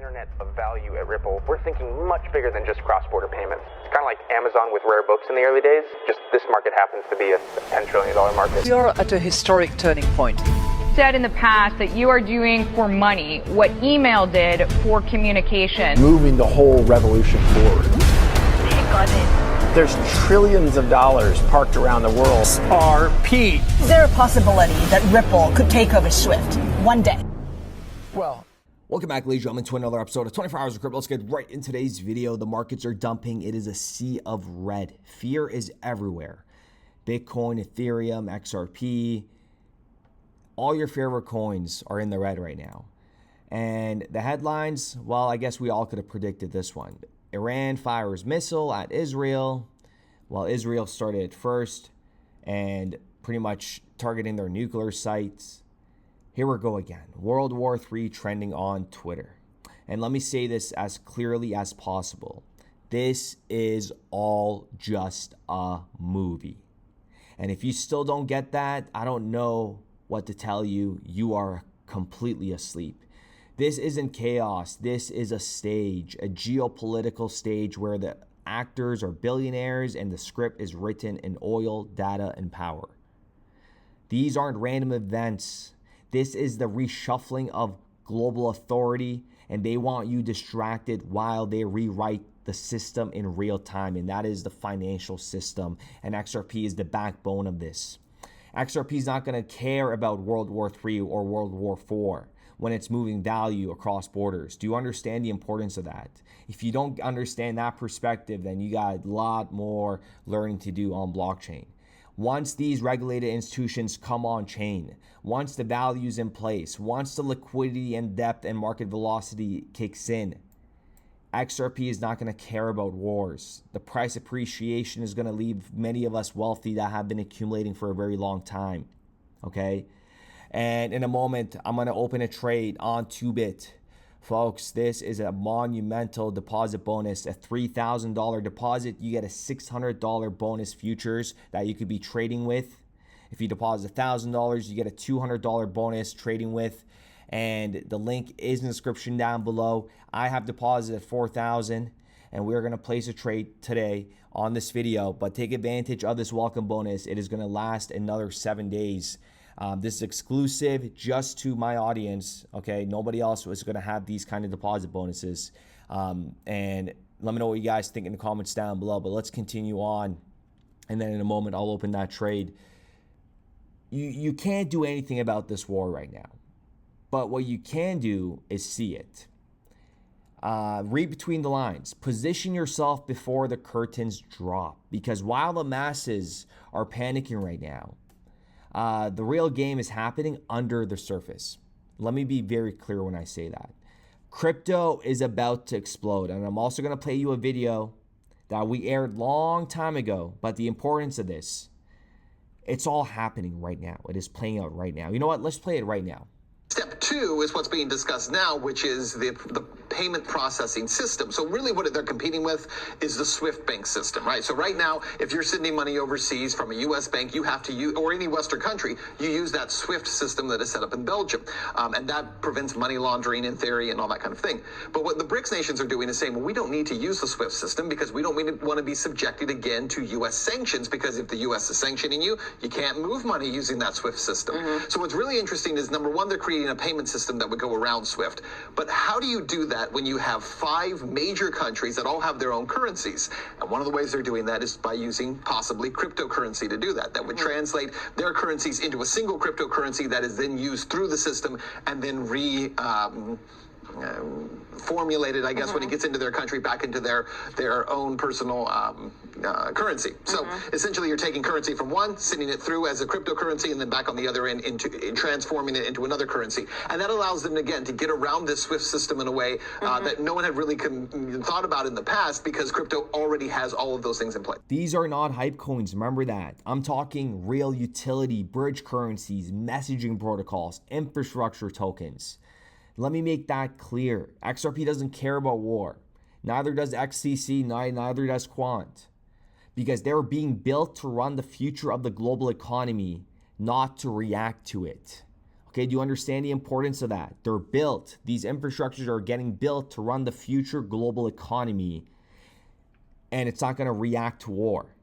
internet of value at Ripple, we're thinking much bigger than just cross-border payments. It's kind of like Amazon with rare books in the early days, just this market happens to be a $10 trillion market. We are at a historic turning point. Said in the past that you are doing for money what email did for communication. Moving the whole revolution forward. Take on it. There's trillions of dollars parked around the world. XRP. Is there a possibility that Ripple could take over SWIFT one day? Well, welcome back, ladies and gentlemen, to another episode of 24 Hours of Crypto. Let's get right in today's video. The markets are dumping. It is a sea of red. Fear is everywhere. Bitcoin, Ethereum, XRP, all your favorite coins are in the red right now. And the headlines, well, I guess we all could have predicted this one. Iran fires missile at Israel. Well, Israel started it first and pretty much targeting their nuclear sites. Here we go again. World War III trending on Twitter. And let me say this as clearly as possible. This is all just a movie. And if you still don't get that, I don't know what to tell you. You are completely asleep. This isn't chaos. This is a stage, a geopolitical stage where the actors are billionaires and the script is written in oil, data, and power. These aren't random events. This is the reshuffling of global authority, and they want you distracted while they rewrite the system in real time, and that is the financial system, and XRP is the backbone of this. XRP is not going to care about World War III or World War IV when it's moving value across borders. Do you understand the importance of that? If you don't understand that perspective, then you got a lot more learning to do on blockchain. Once these regulated institutions come on chain, once the value's in place, once the liquidity and depth and market velocity kicks in, XRP is not going to care about wars. The price appreciation is going to leave many of us wealthy that have been accumulating for a very long time, okay? And in a moment, I'm going to open a trade on 2bit. Folks, this is a monumental deposit bonus, a $3,000 deposit. You get a $600 bonus futures that you could be trading with. If you deposit $1,000, you get a $200 bonus trading with. And the link is in the description down below. I have deposited $4,000 and we're going to place a trade today on this video. But take advantage of this welcome bonus. It is going to last another 7 days. This is exclusive just to my audience, okay? Nobody else is going to have these kind of deposit bonuses. And let me know what you guys think in the comments down below. But let's continue on. And then in a moment, I'll open that trade. You can't do anything about this war right now. But what you can do is see it. Read between the lines. Position yourself before the curtains drop. Because while the masses are panicking right now, the real game is happening under the surface. Let me be very clear when I say that. Crypto is about to explode. And I'm also going to play you a video that we aired long time ago. But the importance of this, it's all happening right now. It is playing out right now. You know what? Let's play it right now. Step two is what's being discussed now, which is the payment processing system. So really what they're competing with is the SWIFT bank system, right? So right now, if you're sending money overseas from a U.S. bank, you have to use, or any Western country, you use that SWIFT system that is set up in Belgium. And that prevents money laundering in theory and all that kind of thing. But what the BRICS nations are doing is saying, well, we don't need to use the SWIFT system because we don't want to be subjected again to U.S. sanctions, because if the U.S. is sanctioning you, you can't move money using that SWIFT system. So what's really interesting is, number one, they're creating a payment system that would go around SWIFT. But how do you do that when you have 5 major countries that all have their own currencies? And one of the ways they're doing that is by using possibly cryptocurrency to do that. That would translate their currencies into a single cryptocurrency that is then used through the system and then formulated, I guess, when it gets into their country, back into their own personal currency. So essentially, you're taking currency from one, sending it through as a cryptocurrency, and then back on the other end into transforming it into another currency. And that allows them, again, to get around this SWIFT system in a way that no one had really thought about in the past, because crypto already has all of those things in place. These are not hype coins. Remember that. I'm talking real utility, bridge currencies, messaging protocols, infrastructure tokens. Let me make that clear. XRP doesn't care about war. Neither does XCC, neither does Quant. Because they're being built to run the future of the global economy, not to react to it. Okay, do you understand the importance of that? They're built. These infrastructures are getting built to run the future global economy, and it's not going to react to war.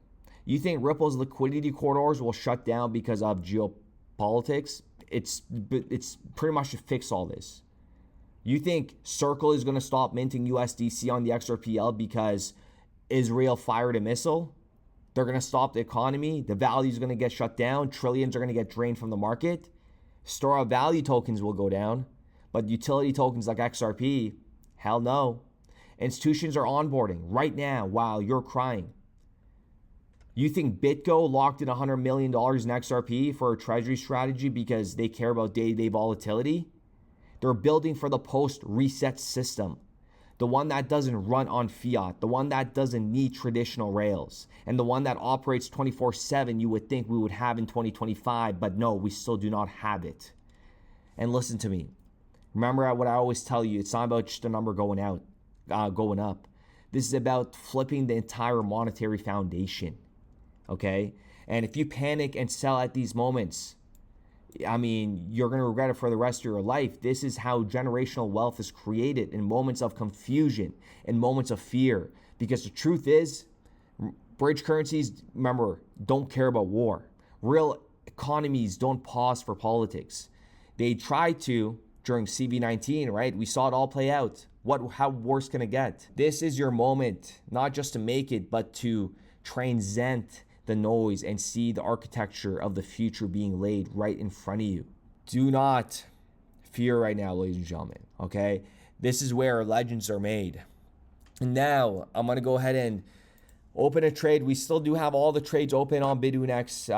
You think Ripple's liquidity corridors will shut down because of geopolitics? It's pretty much to fix all this. You think Circle is going to stop minting USDC on the XRPL because Israel fired a missile? They're going to stop the economy. The value is going to get shut down. Trillions are going to get drained from the market. Store of value tokens will go down. But utility tokens like XRP, hell no. Institutions are onboarding right now while you're crying. You think BitGo locked in $100 million in XRP for a treasury strategy because they care about day-to-day volatility? They're building for the post-reset system. The one that doesn't run on fiat, the one that doesn't need traditional rails, and the one that operates 24/7 you would think we would have in 2025, but no, we still do not have it. And listen to me. Remember what I always tell you, it's not about just a number going up. This is about flipping the entire monetary foundation, okay? And if you panic and sell at these moments, I mean, you're going to regret it for the rest of your life. This is how generational wealth is created, in moments of confusion, in moments of fear. Because the truth is, bridge currencies, remember, don't care about war. Real economies don't pause for politics. They tried to during CV19, right? We saw it all play out. How worse can it get? This is your moment, not just to make it, but to transcend the noise and see the architecture of the future being laid right in front of you. Do not fear right now, ladies and gentlemen, okay? This is where legends are made. And now I'm gonna go ahead and open a trade. We still do have all the trades open on Bidunex.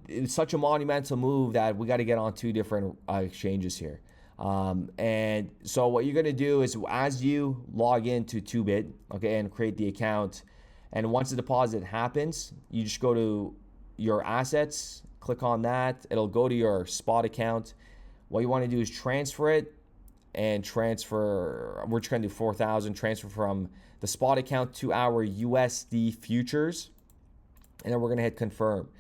It's such a monumental move that we gotta get on two different exchanges here. And so what you're gonna do is, as you log into 2bit, okay, and create the account, and once the deposit happens, you just go to your assets, click on that. It'll go to your spot account. What you want to do is transfer it, and transfer. We're just going to do 4,000. Transfer from the spot account to our USD futures, and then we're going to hit confirm.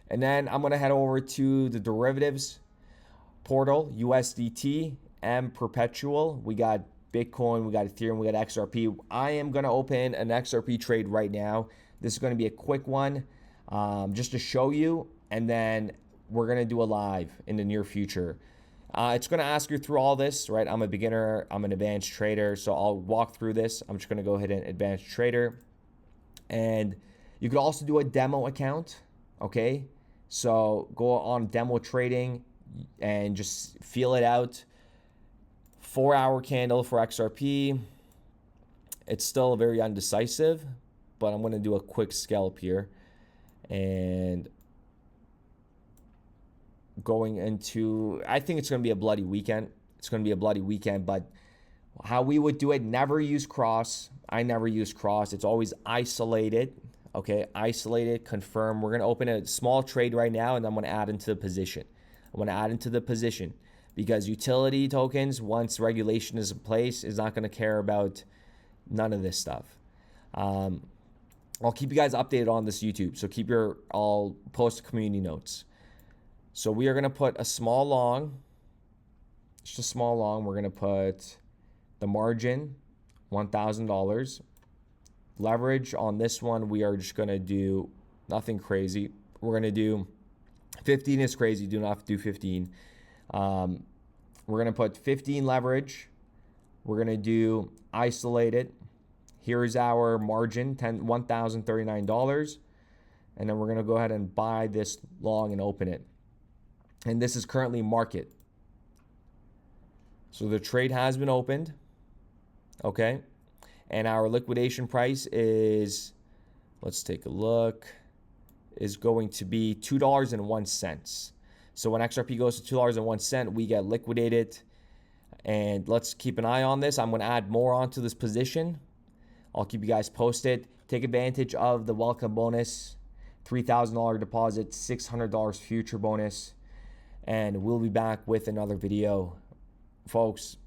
And then I'm going to head over to the derivatives portal, USDT, M perpetual. We got Bitcoin, we got Ethereum, we got XRP. I am going to open an XRP trade right now. This is going to be a quick one, just to show you, and then we're going to do a live in the near future. It's going to ask you through all this, right? I'm a beginner, I'm an advanced trader, so I'll walk through this. I'm just going to go ahead and advanced trader. And you could also do a demo account, okay? So go on demo trading and just feel it out. 4-hour candle for XRP. It's still very undecisive, but I'm going to do a quick scalp here. And going into, I think it's going to be a bloody weekend. It's going to be a bloody weekend, but how we would do it, never use cross. I never use cross. It's always isolated. Okay, isolated, confirm. We're going to open a small trade right now, and I'm going to add into the position. I'm going to add into the position. Because utility tokens, once regulation is in place, is not going to care about none of this stuff. I'll keep you guys updated on this YouTube. So I'll post community notes. So we are going to put a small long, just a small long. We're going to put the margin, $1,000. Leverage on this one, we are just going to do nothing crazy. We're going to do 15 is crazy. Do not do 15. We're going to put 15 leverage. We're going to do isolated. Here's our margin, $1,039. And then we're going to go ahead and buy this long and open it. And this is currently market. So the trade has been opened. Okay. And our liquidation price is, let's take a look, is going to be $2.01. So when XRP goes to $2.01, we get liquidated. And let's keep an eye on this. I'm going to add more onto this position. I'll keep you guys posted. Take advantage of the welcome bonus, $3,000 deposit, $600 future bonus. And we'll be back with another video. Folks,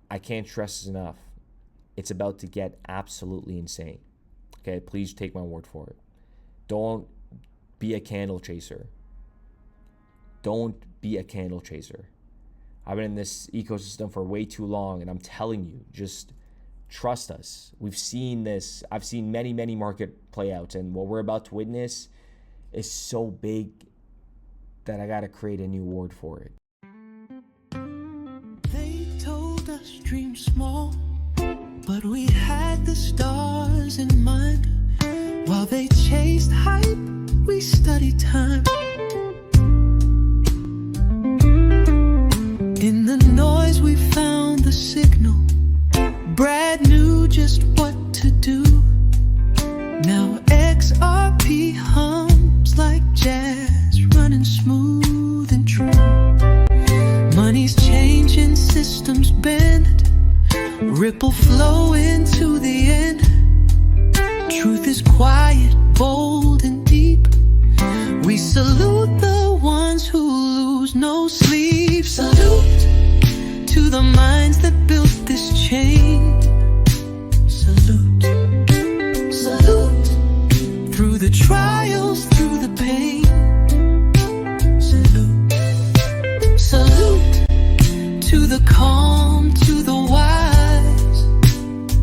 I can't stress this enough. It's about to get absolutely insane. Okay, please take my word for it. Don't be a candle chaser. don't be a candle chaser. I've been in this ecosystem for way too long, and I'm telling you, just trust us. We've seen this. I've seen many, many market playouts, and what we're about to witness is so big that I got to create a new word for it. They told us dream small, but we had the stars in mind. While they chased hype, we studied time. In the noise we found the signal. Brad knew just what to do. Now XRP hums like jazz, running smooth and true. Money's changing, systems bend, ripple flow into the end. Truth is quiet, bold and deep. We salute the ones who lose no sleep. Salute to the minds that built this chain. Salute, salute through the trials, through the pain. Salute, salute to the calm, to the wise.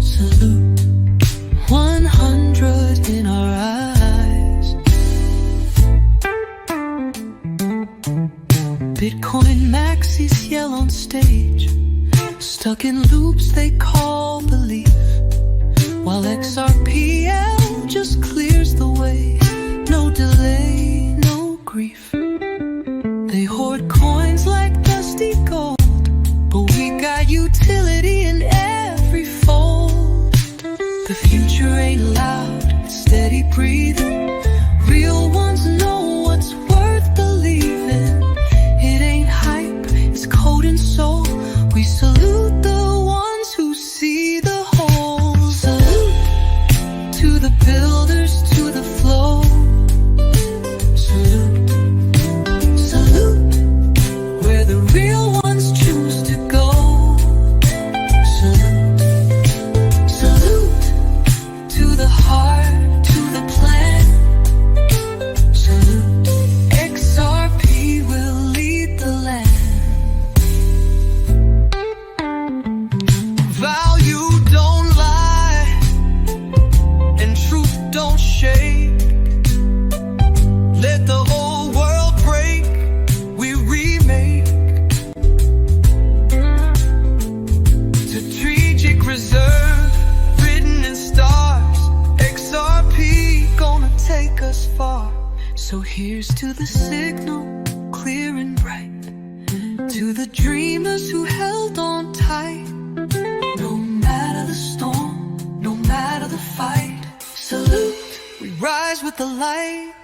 Salute 100 in our eyes. Bitcoin maxis yell on stage, stuck in loops they call belief, while XRPL just clears the way. No delay, no grief. They hoard coins like dusty gold, but we got utility in every fold. The future ain't loud, it's steady breathing. Real ones know what's worth believing. It ain't hype, it's code and soul. We salute the ones who see the whole. Salute to the builders, to the flow. Salute, salute where the real ones choose to go. Salute, salute to the heart, to the plan. Salute, XRP will lead the land. Value don't lie, and truth don't shake. Let the whole world break, we remake. Strategic reserve, written in stars. XRP gonna take us far. So here's to the signal, clear and bright. To the dreamers who held on tight. No matter the storm, no matter the fight. Salute, we rise with the light.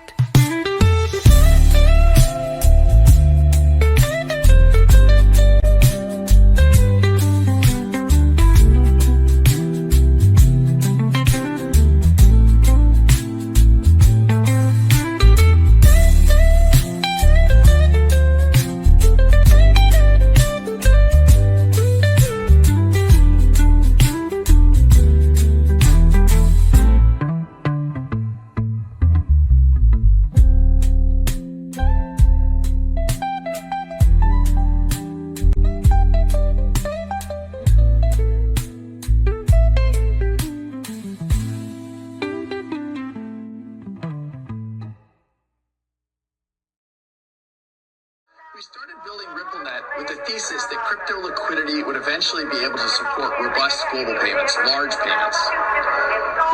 We started building RippleNet with the thesis that crypto liquidity would eventually be able to support robust global payments, large payments.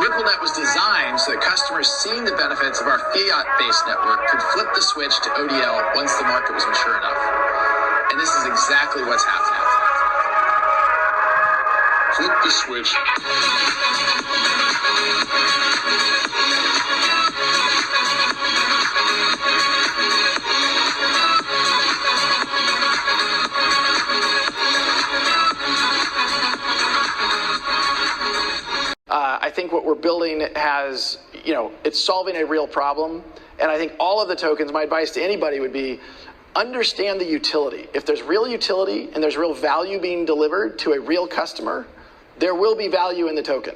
RippleNet was designed so that customers seeing the benefits of our fiat-based network could flip the switch to ODL once the market was mature enough. And this is exactly what's happening. Flip the switch. I think what we're building has, it's solving a real problem. And I think all of the tokens, my advice to anybody would be, understand the utility. If there's real utility and there's real value being delivered to a real customer, there will be value in the token.